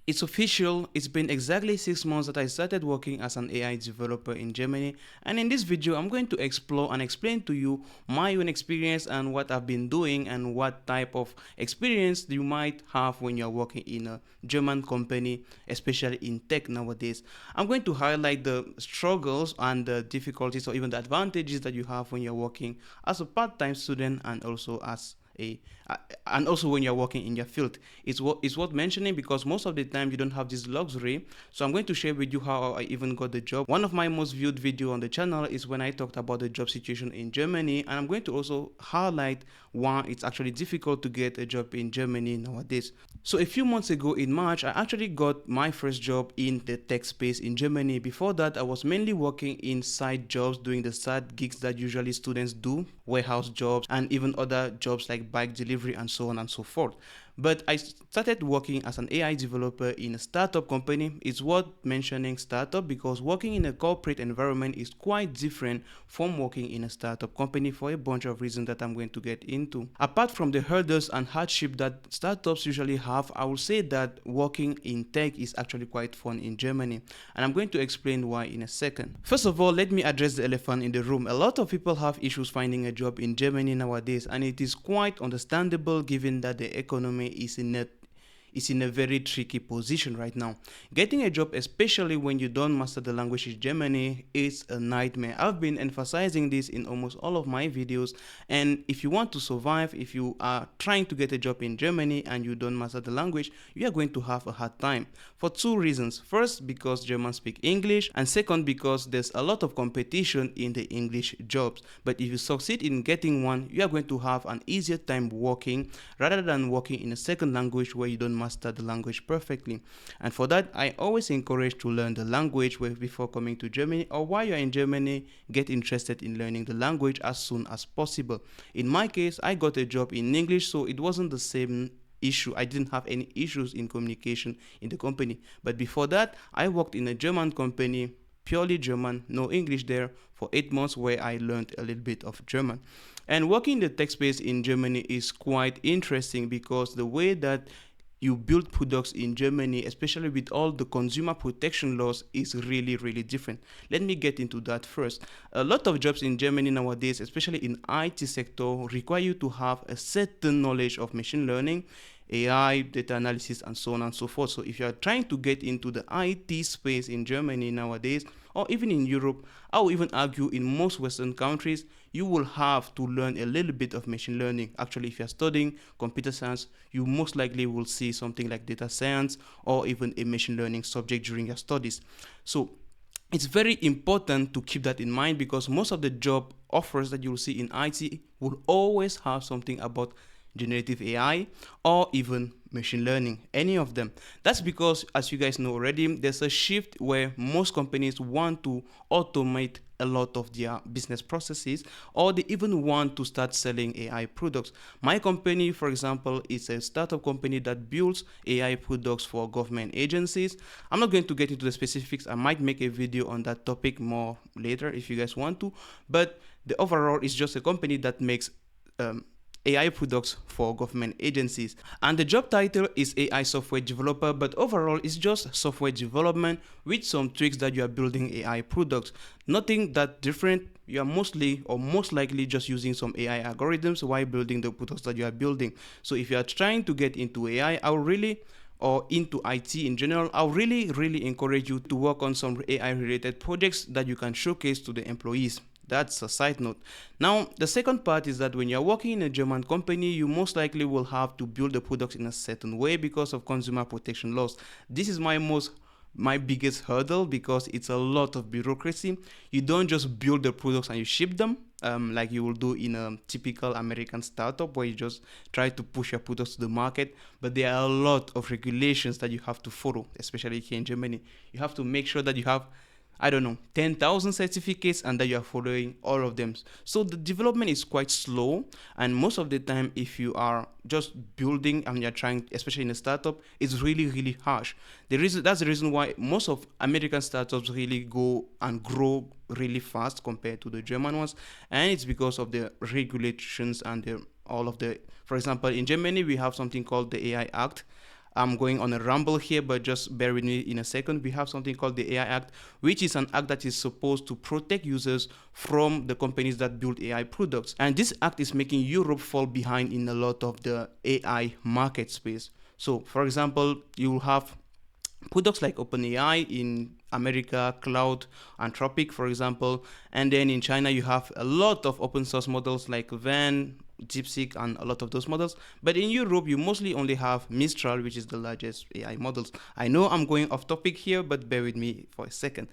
It's official, it's been exactly 6 months that I started working as an AI developer in Germany, and in this video I'm going to explore and explain to you my own experience and what I've been doing and what type of experience you might have when you're working in a German company, especially in tech nowadays. I'm going to highlight the struggles and the difficulties or even the advantages that you have when you're working as a part-time student and also as a and also when you're working in your field. It's worth mentioning because most of the time you don't have this luxury. So I'm going to share with you how I even got the job. One of my most viewed video on the channel is when I talked about the job situation in Germany, and I'm going to also highlight why it's actually difficult to get a job in Germany nowadays. So a few months ago in March, I actually got my first job in the tech space in Germany. Before that, I was mainly working in side jobs, doing the side gigs that usually students do, warehouse jobs, and even other jobs like bike delivery and so on and so forth. But I started working as an AI developer in a startup company. It's worth mentioning startup because working in a corporate environment is quite different from working in a startup company for a bunch of reasons that I'm going to get into. Apart from the hurdles and hardship that startups usually have, I will say that working in tech is actually quite fun in Germany, and I'm going to explain why in a second. First of all, let me address the elephant in the room. A lot of people have issues finding a job in Germany nowadays, and it is quite understandable given that the economy is in a very tricky position right now. Getting a job, especially when you don't master the language in Germany, is a nightmare. I've been emphasizing this in almost all of my videos, and if you want to survive, if you are trying to get a job in Germany and you don't master the language, you are going to have a hard time for two reasons. First, because Germans speak English, and second, because there's a lot of competition in the English jobs. But if you succeed in getting one, you are going to have an easier time working rather than working in a second language where you don't master the language perfectly. And for that, I always encourage to learn the language before coming to Germany, or while you're in Germany, get interested in learning the language as soon as possible. In my case, I got a job in English, so it wasn't the same issue. I didn't have any issues in communication in the company. But before that, I worked in a German company, purely German, no English there, for 8 months, where I learned a little bit of German. And working in the tech space in Germany is quite interesting because the way that you build products in Germany, especially with all the consumer protection laws, is really, really different. Let me get into that first. A lot of jobs in Germany nowadays, especially in IT sector, require you to have a certain knowledge of machine learning, AI, data analysis, and so on and so forth. So if you are trying to get into the IT space in Germany nowadays, or even in Europe, I will even argue in most Western countries, you will have to learn a little bit of machine learning. Actually, if you're studying computer science, you most likely will see something like data science or even a machine learning subject during your studies. So it's very important to keep that in mind because most of the job offers that you will see in IT will always have something about generative AI or even machine learning, any of them. That's because, as you guys know already, there's a shift where most companies want to automate a lot of their business processes, or they even want to start selling AI products. My company, for example, is a startup company that builds AI products for government agencies. I'm not going to get into the specifics. I might make a video on that topic more later if you guys want to, but the overall is just a company that makes AI products for government agencies. And the job title is AI software developer, but overall it's just software development with some tweaks that you are building AI products. Nothing that different. You are mostly or most likely just using some AI algorithms while building the products that you are building. So if you are trying to get into AI, I will really or into IT in general, I would really encourage you to work on some AI related projects that you can showcase to the employees. That's a side note. Now, the second part is that when you're working in a German company, you most likely will have to build the products in a certain way because of consumer protection laws. This is my biggest hurdle because it's a lot of bureaucracy. You don't just build the products and you ship them like you will do in a typical American startup where you just try to push your products to the market. But there are a lot of regulations that you have to follow, especially here in Germany. You have to make sure that you have, I don't know, 10,000 certificates and that you are following all of them. So the development is quite slow, and most of the time if you are just building and you're trying, especially in a startup, it's really harsh. That's the reason why most of American startups really go and grow really fast compared to the German ones, and it's because of the regulations and all of the, for example, in Germany we have something called the AI Act. I'm going on a ramble here, but just bear with me in a second. We have something called the AI Act, which is an act that is supposed to protect users from the companies that build AI products. And this act is making Europe fall behind in a lot of the AI market space. So, for example, you will have products like OpenAI in America, Cloud, Anthropic, for example, and then in China you have a lot of open source models like Van, DeepSeek, and a lot of those models. But in Europe, you mostly only have Mistral, which is the largest AI models. I know I'm going off topic here, but bear with me for a second.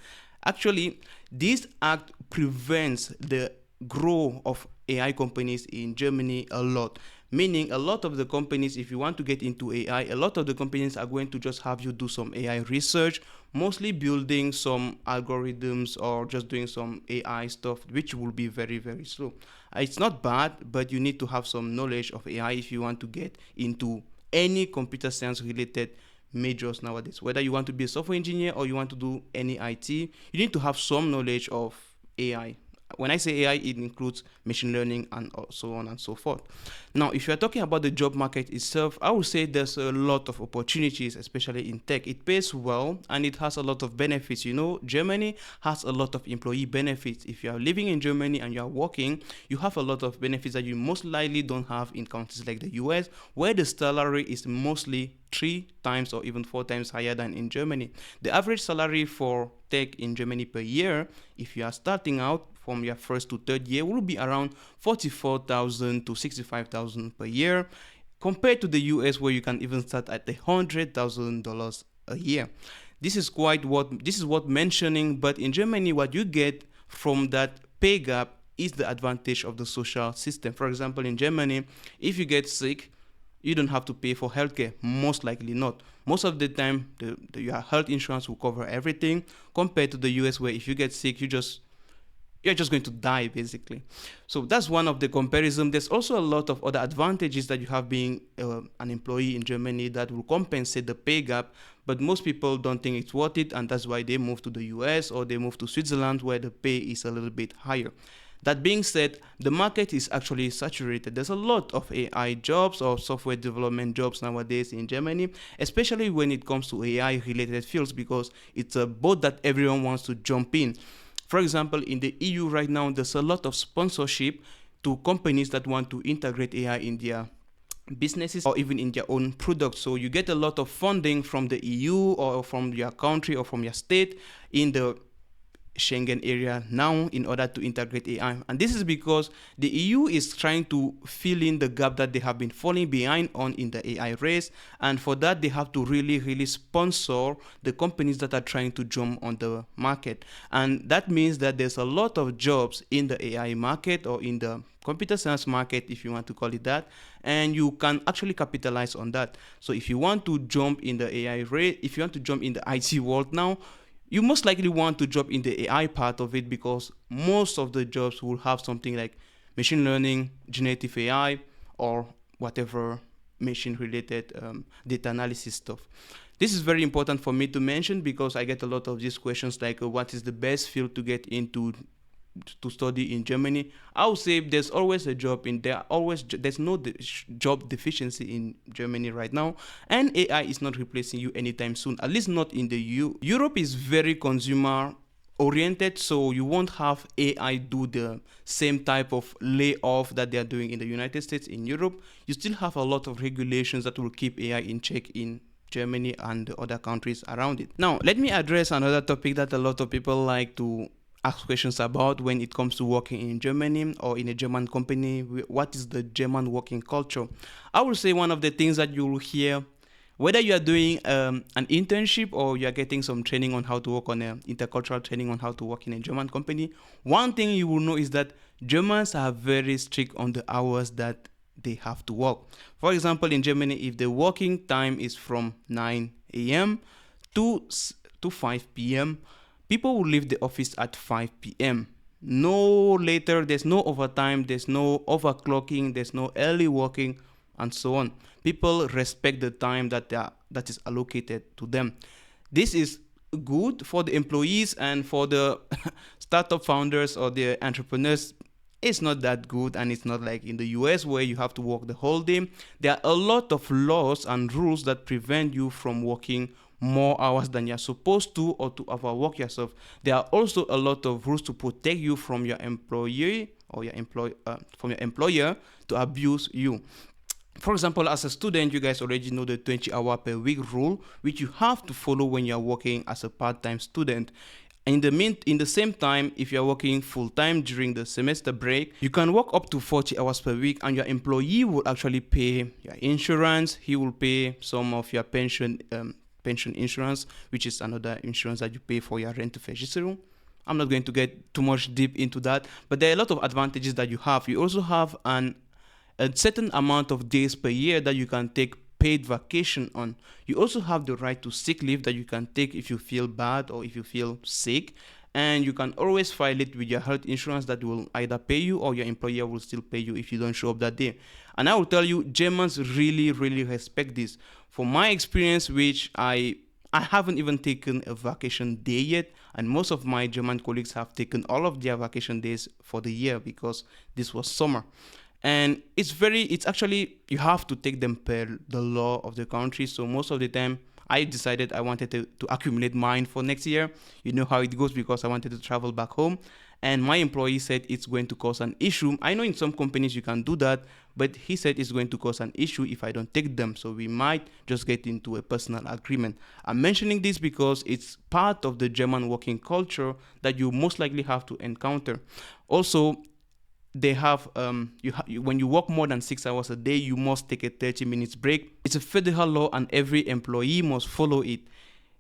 Actually, this act prevents the growth of AI companies in Germany a lot. Meaning, a lot of the companies, if you want to get into AI, a lot of the companies are going to just have you do some AI research, mostly building some algorithms or just doing some AI stuff, which will be very, very slow. It's not bad, but you need to have some knowledge of AI if you want to get into any computer science related majors nowadays. Whether you want to be a software engineer or you want to do any IT, you need to have some knowledge of AI. When I say AI, it includes machine learning and so on and so forth. Now, if you're talking about the job market itself, I would say there's a lot of opportunities, especially in tech. It pays well and it has a lot of benefits. You know, Germany has a lot of employee benefits. If you are living in Germany and you are working, you have a lot of benefits that you most likely don't have in countries like the US, where the salary is mostly 3 times or even 4 times higher than in Germany. The average salary for tech in Germany per year, if you are starting out from your first to third year, will be around 44,000 to 65,000 per year, compared to the US where you can even start at $100,000 a year. This is what mentioning, but in Germany, what you get from that pay gap is the advantage of the social system. For example, in Germany, if you get sick, you don't have to pay for healthcare, most likely not. Most of the time, your health insurance will cover everything, compared to the US where if you get sick, you're just going to die basically. So that's one of the comparison. There's also a lot of other advantages that you have being an employee in Germany that will compensate the pay gap, but most people don't think it's worth it, and that's why they move to the US or they move to Switzerland where the pay is a little bit higher. That being said, the market is actually saturated. There's a lot of AI jobs or software development jobs nowadays in Germany, especially when it comes to AI related fields, because it's a boat that everyone wants to jump in. For example, in the EU right now, there's a lot of sponsorship to companies that want to integrate AI in their businesses or even in their own products. So you get a lot of funding from the EU or from your country or from your state in the Schengen area now in order to integrate AI. And this is because the EU is trying to fill in the gap that they have been falling behind on in the AI race. And for that, they have to really sponsor the companies that are trying to jump on the market. And that means that there's a lot of jobs in the AI market or in the computer science market, if you want to call it that, and you can actually capitalize on that. So if you want to jump in the AI race, if you want to jump in the IT world now, you most likely want to jump in the AI part of it, because most of the jobs will have something like machine learning, generative AI, or whatever machine related data analysis stuff. This is very important for me to mention because I get a lot of these questions like what is the best field to get into to study in Germany. I would say there's always a job in there. There's no job deficiency in Germany right now, and AI is not replacing you anytime soon. At least not in the EU. Europe is very consumer oriented, so you won't have AI do the same type of layoff that they are doing in the United States. In Europe, you still have a lot of regulations that will keep AI in check in Germany and the other countries around it. Now, let me address another topic that a lot of people like to ask questions about when it comes to working in Germany or in a German company. What is the German working culture? I would say one of the things that you will hear, whether you are doing an internship or you are getting some training on how to work on intercultural training on how to work in a German company, one thing you will know is that Germans are very strict on the hours that they have to work. For example, in Germany, if the working time is from 9 a.m. to 5 p.m., people will leave the office at 5 p.m. No later, there's no overtime, there's no overclocking, there's no early working, and so on. People respect the time that is allocated to them. This is good for the employees and for the startup founders or the entrepreneurs. it's not that good, and it's not like in the US where you have to work the whole day. There are a lot of laws and rules that prevent you from working more hours than you're supposed to, or to overwork yourself. There are also a lot of rules to protect you from your employee or from your employer to abuse you. For example, as a student, you guys already know the 20-hour per week rule, which you have to follow when you're working as a part-time student. In the same time, if you're working full-time during the semester break, you can work up to 40 hours per week, and your employee will actually pay your insurance. He will pay some of your pension insurance, which is another insurance that you pay for your rent to registry. I'm not going to get too much deep into that, but there are a lot of advantages that you have. You also have a certain amount of days per year that you can take paid vacation on. You also have the right to sick leave that you can take if you feel bad or if you feel sick, and you can always file it with your health insurance that will either pay you, or your employer will still pay you if you don't show up that day. And I will tell you, Germans really respect this. From my experience, which I haven't even taken a vacation day yet, and most of my German colleagues have taken all of their vacation days for the year because this was summer. And it's actually, you have to take them per the law of the country. So most of the time, I decided I wanted to accumulate mine for next year. You know how it goes, because I wanted to travel back home. And my employee said it's going to cause an issue. I know in some companies you can do that, but he said it's going to cause an issue if I don't take them. So we might just get into a personal agreement. I'm mentioning this because it's part of the German working culture that you most likely have to encounter. Also, they have when you work more than 6 hours a day, you must take a 30 minutes break. It's a federal law, and every employee must follow it.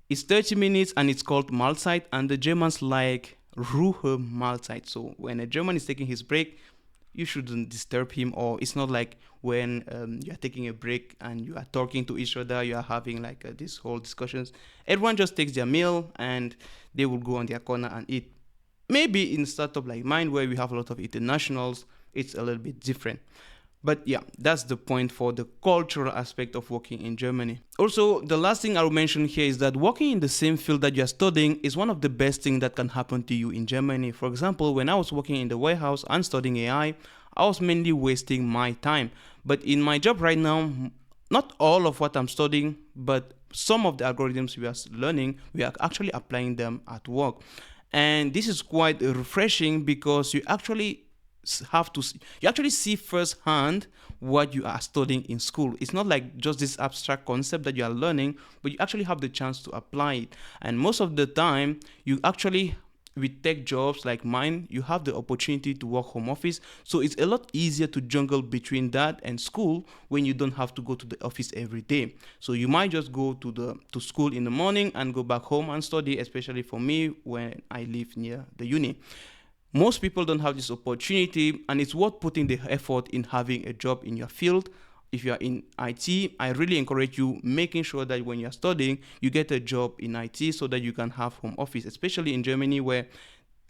It's 30 minutes, and it's called Mahlzeit, and the Germans like Ruhe Mahlzeit. So when a German is taking his break, you shouldn't disturb him. Or it's not like when you're taking a break and you are talking to each other, you are having like this whole discussions. Everyone just takes their meal and they will go on their corner and eat. Maybe in a startup like mine, where we have a lot of internationals, it's a little bit different. But yeah, that's the point for the cultural aspect of working in Germany. Also, the last thing I will mention here is that working in the same field that you're studying is one of the best things that can happen to you in Germany. For example, when I was working in the warehouse and studying AI, I was mainly wasting my time. But in my job right now, not all of what I'm studying, but some of the algorithms we are learning, we are actually applying them at work. And this is quite refreshing, because you actually see firsthand what you are studying in school. It's not like just this abstract concept that you are learning, but you actually have the chance to apply it. And most of the time, you actually, with tech jobs like mine, you have the opportunity to work home office. So it's a lot easier to juggle between that and school when you don't have to go to the office every day. So you might just go to school in the morning and go back home and study, especially for me when I live near the uni. Most people don't have this opportunity, and it's worth putting the effort in having a job in your field. If you are in IT, I really encourage you making sure that when you're studying, you get a job in IT so that you can have home office, especially in Germany, where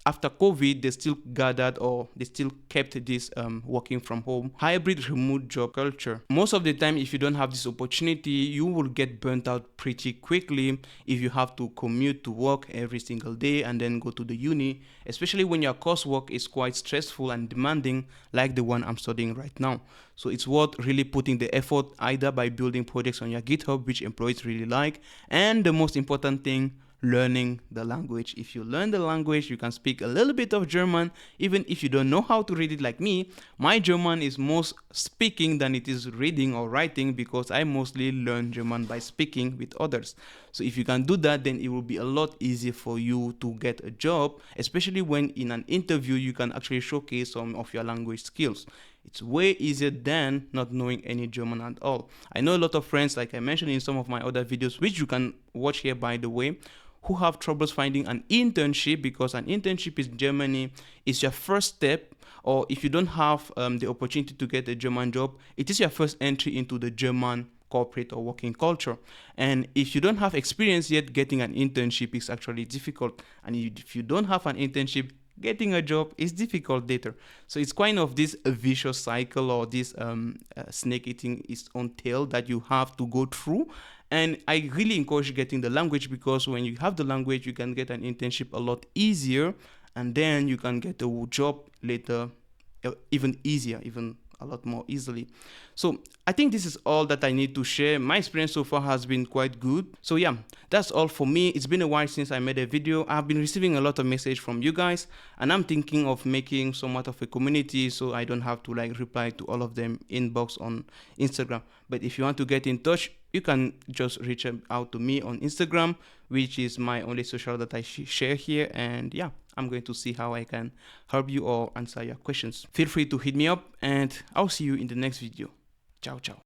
after COVID, they still kept this working from home, hybrid remote job culture. Most of the time, if you don't have this opportunity, you will get burnt out pretty quickly if you have to commute to work every single day and then go to the uni, especially when your coursework is quite stressful and demanding, like the one I'm studying right now. So it's worth really putting the effort, either by building projects on your GitHub, which employees really like, and the most important thing, learning the language. If you learn the language, you can speak a little bit of German, even if you don't know how to read it like me. My German is more speaking than it is reading or writing, because I mostly learn German by speaking with others. So if you can do that, then it will be a lot easier for you to get a job, especially when in an interview you can actually showcase some of your language skills. It's way easier than not knowing any German at all. I know a lot of friends, like I mentioned in some of my other videos, which you can watch here by the way, who have troubles finding an internship, because an internship in Germany is your first step, or if you don't have the opportunity to get a German job, it is your first entry into the German corporate or working culture. And if you don't have experience yet, getting an internship is actually difficult. And if you don't have an internship, getting a job is difficult later. So it's kind of this vicious cycle, or this snake eating its own tail that you have to go through. And I really encourage getting the language, because when you have the language, you can get an internship a lot easier, and then you can get a job later even easier, even a lot more easily. So I think this is all that I need to share. My experience so far has been quite good. So yeah, that's all for me. It's been a while since I made a video. I've been receiving a lot of message from you guys, and I'm thinking of making somewhat of a community so I don't have to like reply to all of them inbox on Instagram. But if you want to get in touch, you can just reach out to me on Instagram, which is my only social that I share here. And yeah, I'm going to see how I can help you or answer your questions. Feel free to hit me up, and I'll see you in the next video. Ciao, ciao.